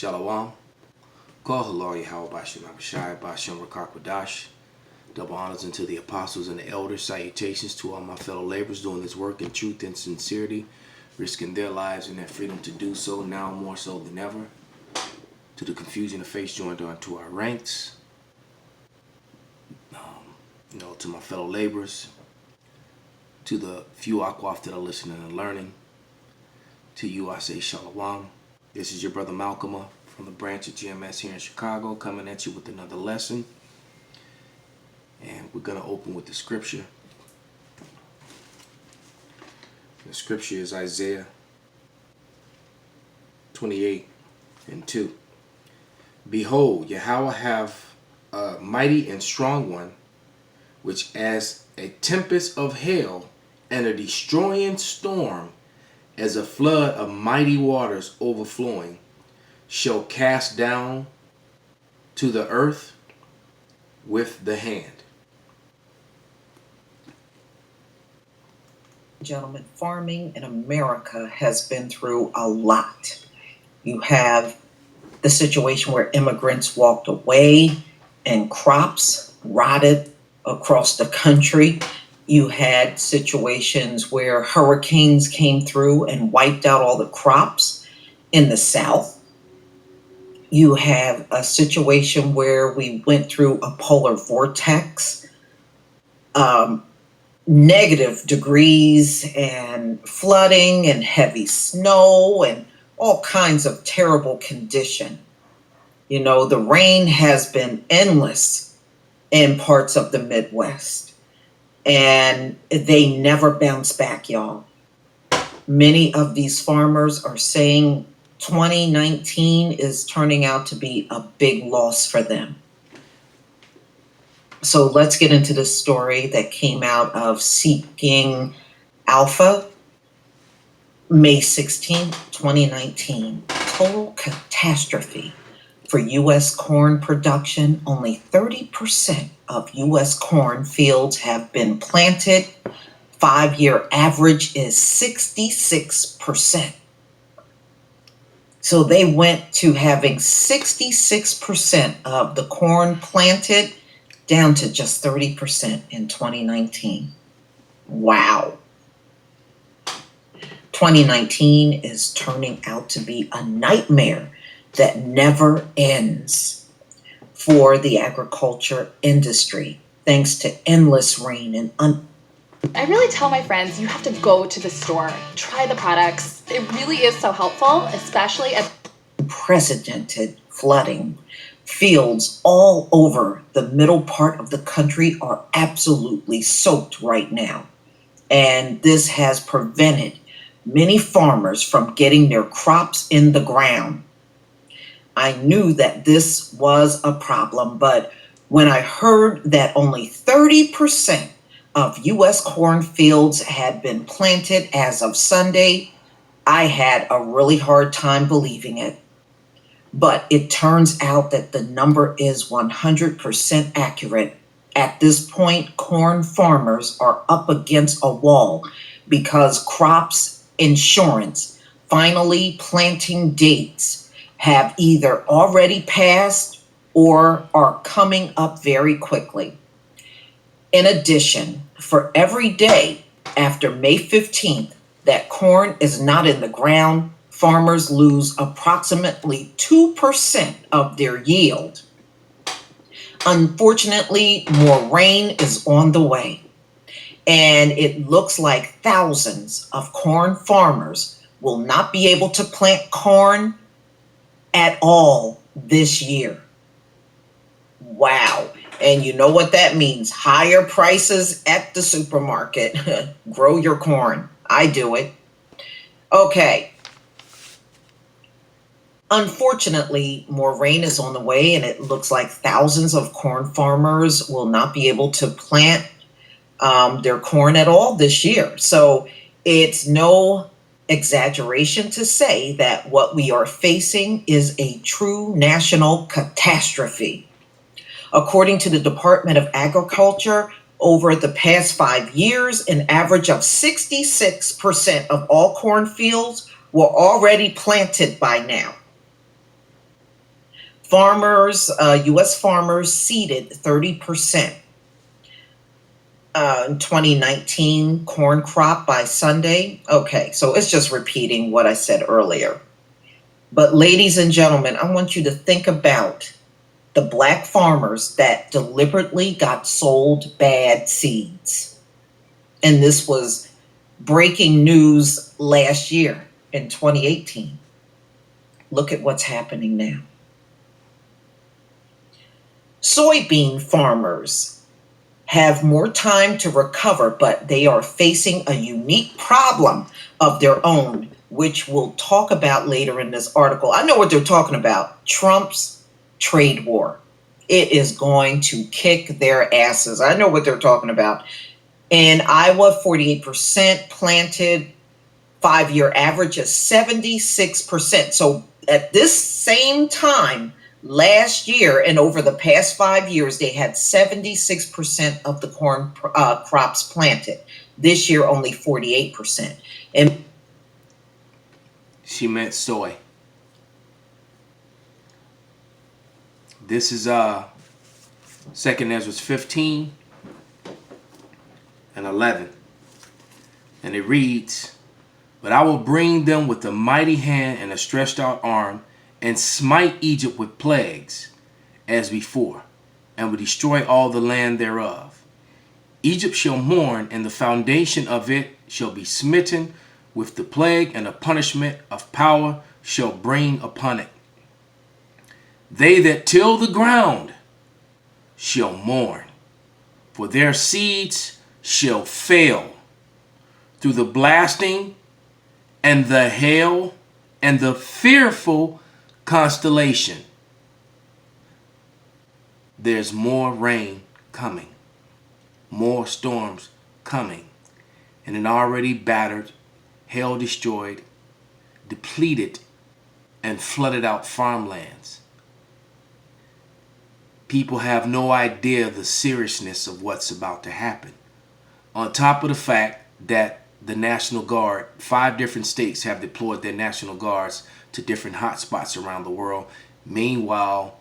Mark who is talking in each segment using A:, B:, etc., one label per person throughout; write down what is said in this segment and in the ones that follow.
A: Shalom. Call halal Yahweh Bashim Abishai Bashim Rakakwadash. Double honors unto the apostles and the elders. Salutations to all my fellow laborers doing this work in truth and sincerity, risking their lives and their freedom to do so, now more so than ever. To the confusion of faith joined onto our ranks. To my fellow laborers. To the few Akwaf that are listening and learning. To you I say Shalom. This is your brother Malcolm from the branch of GMS here in Chicago, coming at you with another lesson. And we're going to open with the scripture. The scripture is Isaiah 28:2. Behold, Yahweh have a mighty and strong one, which as a tempest of hail and a destroying storm, as a flood of mighty waters overflowing, shall cast down to the earth with the hand.
B: Gentlemen, farming in America has been through a lot. You have the situation where immigrants walked away and crops rotted across the country. You had situations where hurricanes came through and wiped out all the crops in the South. You have a situation where we went through a polar vortex, negative degrees and flooding and heavy snow and all kinds of terrible condition. You know, the rain has been endless in parts of the Midwest. And they never bounce back, y'all. Many of these farmers are saying 2019 is turning out to be a big loss for them. So let's get into the story that came out of Seeking Alpha, May 16, 2019. Total catastrophe for U.S. corn production. Only 30% of U.S. corn fields have been planted. 5-year average is 66%. So they went to having 66% of the corn planted down to just 30% in 2019. Wow. 2019 is turning out to be a nightmare that never ends for the agriculture industry, thanks to endless rain and
C: I really tell my friends, you have to go to the store, try the products. It really is so helpful, especially at
B: unprecedented flooding. Fields all over the middle part of the country are absolutely soaked right now. And this has prevented many farmers from getting their crops in the ground. I knew that this was a problem, but when I heard that only 30% of U.S. cornfields had been planted as of Sunday, I had a really hard time believing it. But it turns out that the number is 100% accurate. At this point, corn farmers are up against a wall because crops insurance finally planting dates have either already passed or are coming up very quickly. In addition, for every day after May 15th that corn is not in the ground, farmers lose approximately 2% of their yield. Unfortunately, more rain is on the way, and it looks like thousands of corn farmers will not be able to plant corn at all this year. Wow. And you know what that means? Higher prices at the supermarket. Grow your corn. I do it. Okay. Unfortunately, more rain is on the way, and it looks like thousands of corn farmers will not be able to plant their corn at all this year. So it's no exaggeration to say that what we are facing is a true national catastrophe. According to the Department of Agriculture, over the past 5 years, an average of 66% of all cornfields were already planted by now. Farmers, U.S. farmers seeded 30%. In 2019 corn crop by Sunday. Okay, so it's just repeating what I said earlier. But ladies and gentlemen, I want you to think about the black farmers that deliberately got sold bad seeds. And this was breaking news last year in 2018. Look at what's happening now. Soybean farmers have more time to recover, but they are facing a unique problem of their own, which we'll talk about later in this article. I know what they're talking about. Trump's trade war. It is going to kick their asses. I know what they're talking about. In Iowa, 48% planted, 5-year average is 76%. So at this same time, last year and over the past 5 years, they had 76% of the corn crops planted. This year, only 48%. And
A: She meant soy. This is 2 Ezra 15 and 11. And it reads, "But I will bring them with a mighty hand and a stretched out arm, and smite Egypt with plagues as before, and will destroy all the land thereof. Egypt shall mourn, and the foundation of it shall be smitten with the plague, and a punishment of power shall bring upon it. They that till the ground shall mourn, for their seeds shall fail through the blasting and the hail and the fearful constellation." There's more rain coming, more storms coming, and an already battered, hail destroyed, depleted, and flooded out farmlands. People have no idea the seriousness of what's about to happen. On top of the fact that the National Guard, 5 different states have deployed their National Guards to different hot spots around the world. Meanwhile,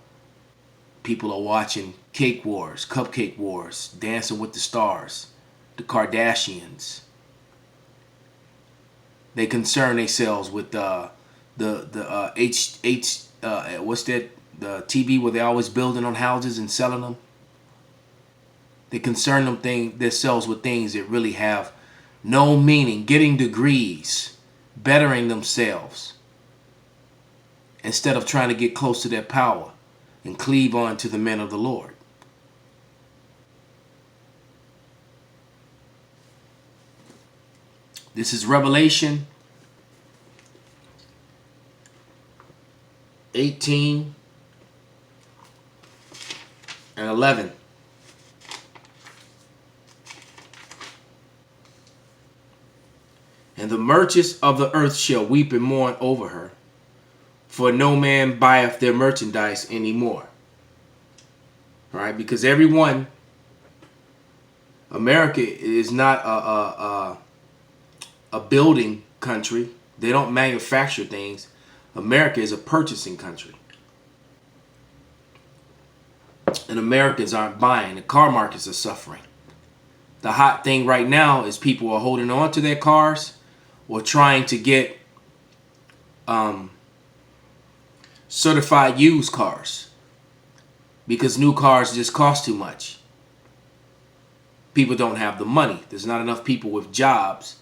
A: people are watching Cake Wars, Cupcake Wars, Dancing with the Stars, the Kardashians. They concern themselves with what's that? The TV where they're always building on houses and selling them. They concern themselves with things that really have no meaning, getting degrees, bettering themselves, instead of trying to get close to their power and cleave on to the men of the Lord. This is Revelation 18 and 11. "And the merchants of the earth shall weep and mourn over her, for no man buyeth their merchandise anymore." All right, because everyone, America is not a building country. They don't manufacture things. America is a purchasing country. And Americans aren't buying. The car markets are suffering. The hot thing right now is people are holding on to their cars or trying to get certified used cars, because new cars just cost too much. People don't have the money. There's not enough people with jobs.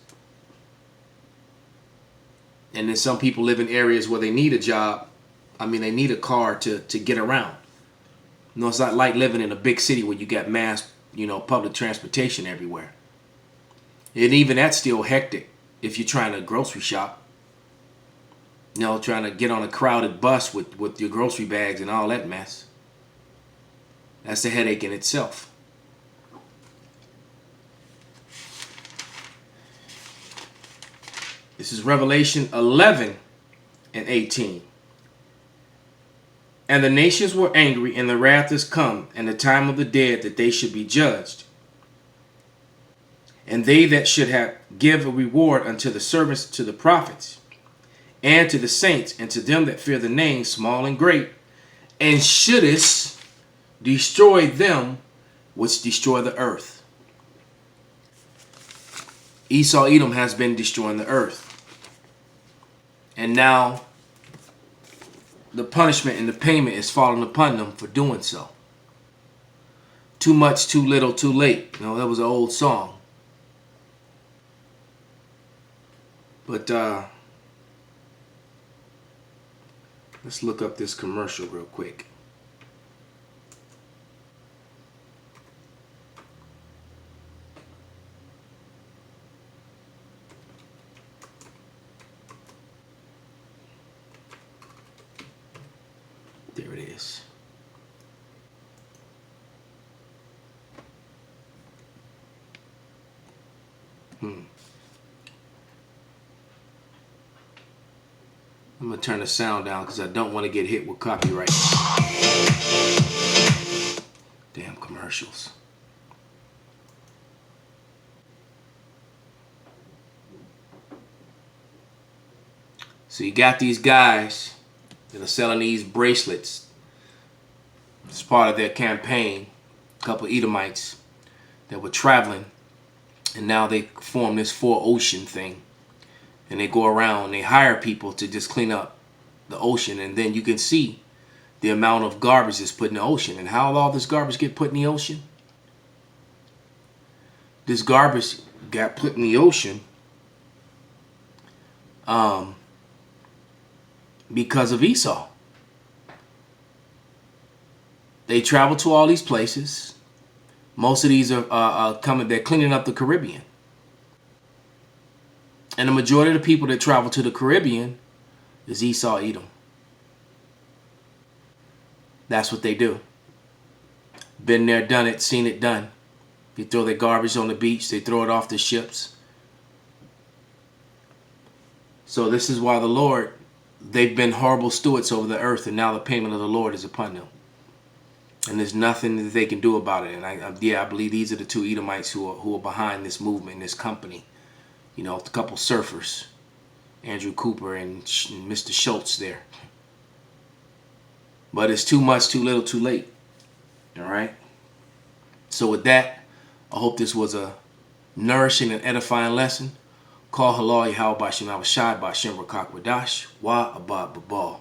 A: And then some people live in areas where they need a job. I mean, they need a car to get around. You know, it's not like living in a big city where you got mass, public transportation everywhere. And even that's still hectic if you're trying to grocery shop. Trying to get on a crowded bus with your grocery bags and all that mess. That's a headache in itself. This is Revelation 11 and 18. "And the nations were angry, and the wrath is come, and the time of the dead, that they should be judged. And they that should have give a reward unto the servants, to the prophets, and to the saints, and to them that fear the name, small and great, and shouldest destroy them which destroy the earth. Esau Edom has been destroying the earth. And now the punishment and the payment is falling upon them for doing so. Too much, too little, too late. You know, that was an old song. But let's look up this commercial real quick. There it is. I'm going to turn the sound down because I don't want to get hit with copyright. Damn commercials. So you got these guys that are selling these bracelets. It's part of their campaign. A couple of Edomites that were traveling, and now they form this 4-ocean thing. And they go around, they hire people to just clean up the ocean, and then you can see the amount of garbage that's put in the ocean. And how all this garbage get put in the ocean? This garbage got put in the ocean because of Esau. They travel to all these places. Most of these are coming, they're cleaning up the Caribbean. And the majority of the people that travel to the Caribbean is Esau Edom. That's what they do. Been there, done it, seen it done. They throw their garbage on the beach. They throw it off the ships. So this is why the Lord, they've been horrible stewards over the earth, and now the payment of the Lord is upon them. And there's nothing that they can do about it. And I believe these are the two Edomites who are behind this movement, this company. You know, a couple surfers, Andrew Cooper and Mr. Schultz there. But it's too much, too little, too late. All right? So with that, I hope this was a nourishing and edifying lesson. Call halal Yahweh Bashem Abashai Bashem Rakak Wadash Wa Abad Babal.